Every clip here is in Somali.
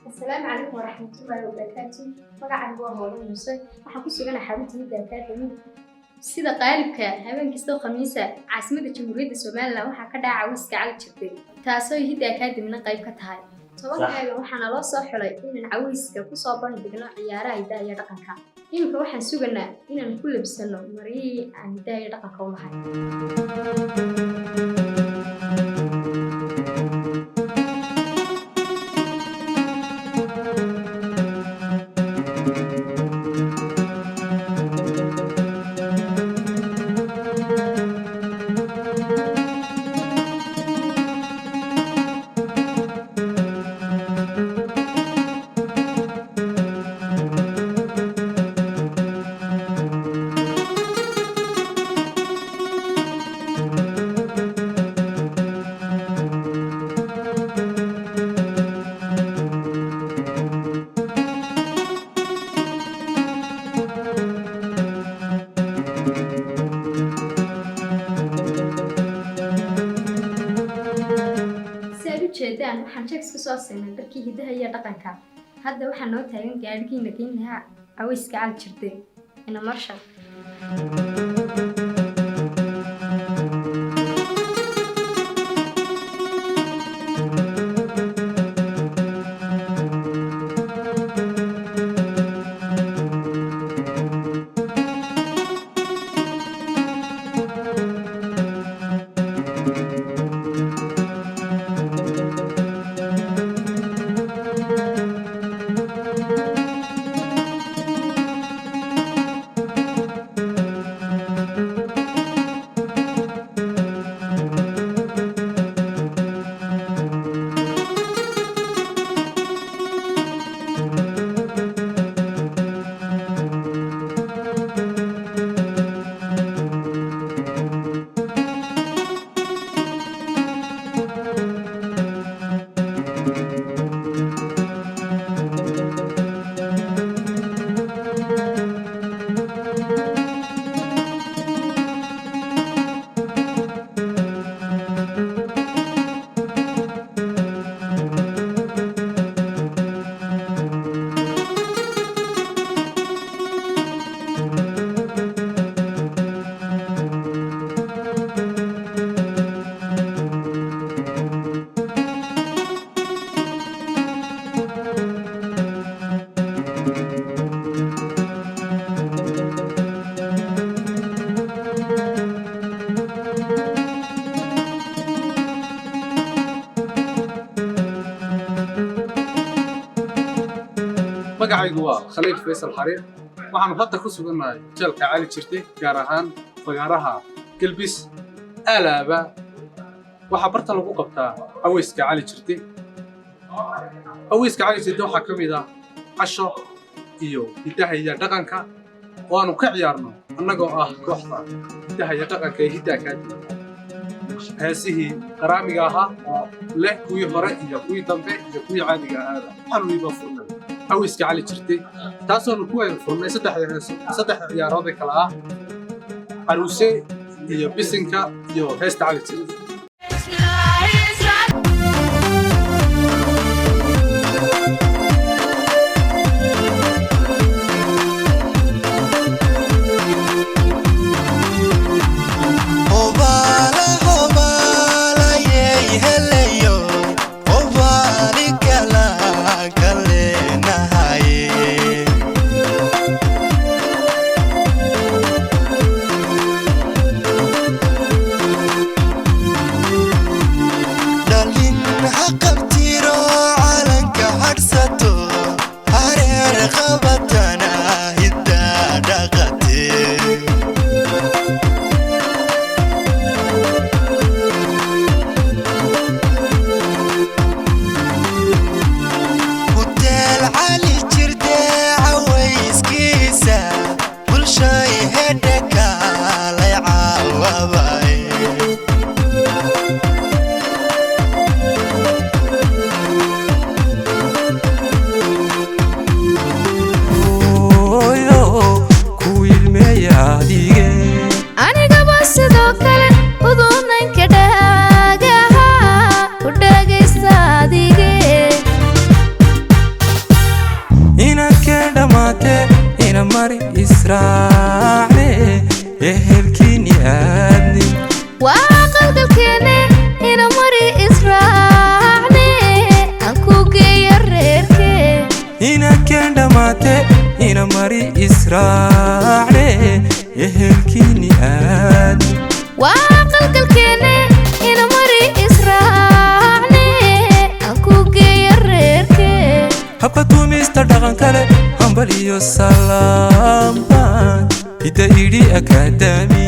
السلام عليكم ورحمة الله وبركاته. magaca waa hooyo Muuse waxaan ku suganaa xarunta Hiddaha Academy sida qaalibka habeen kasta Khamiisa caasimadda Jamhuuriyadda Soomaaliland waxa ka dhaca wiiska cali jirtay taasoo Hiddaha Academy qayb ka tahay tobankeeda waxaana loo soo xulay inaan cawiska ku soo bandhigno ciyaaraha hiddaha iyo dhaqanka iminka waxaan suganaa inaan ku labsano mariyii aan hiddaha iyo dhaqanka u lahayn waxaan jeex ku soo sameeyay dadkii hiddaha iyo dhaqanka hadda waxaan noo taagan gaadhigiina keenaha cawiska cali jirtay ina marsha magacaygu waa Khaliil Faysal Xariir waxaan hadda ku suganahay jeelka cali jirtay gaar ahaan fagaaraha Galbis alaaba waxa barta lagu qabtaa cawiska cali jirtay waxa kamid ah casho iyo hiddaha iyo dhaqanka waanu ka ciyaarno annagoo ah kooxda hiddaha iyo dhaqanka ee Hiddaha Academy heesihii qaraamiga ahaa oo leh kuwii hore iyo kuwii dambe iyo kuwii caadiga ahaa waxaanu iba furnay cawiska cali jirtay taasoo ku ay furnay saddex ciyaarood kala ah caruuse iyo bisinka iyo heesta cali jirtay ahaatee ina mari israacne ehelkiini aad waa qalgalkeenne ina mari israacne aan ku geeya reerkee habka tumista dhaqan kale hambal iyo salaambaan hidda idhi akaadami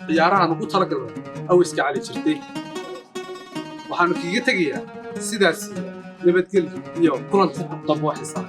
ciyaarahan ugu talagalay awiska cali jirtay waxaanu kaga tegayaa sidaas nabadgelyo iyo kulanti dambe oo xisaab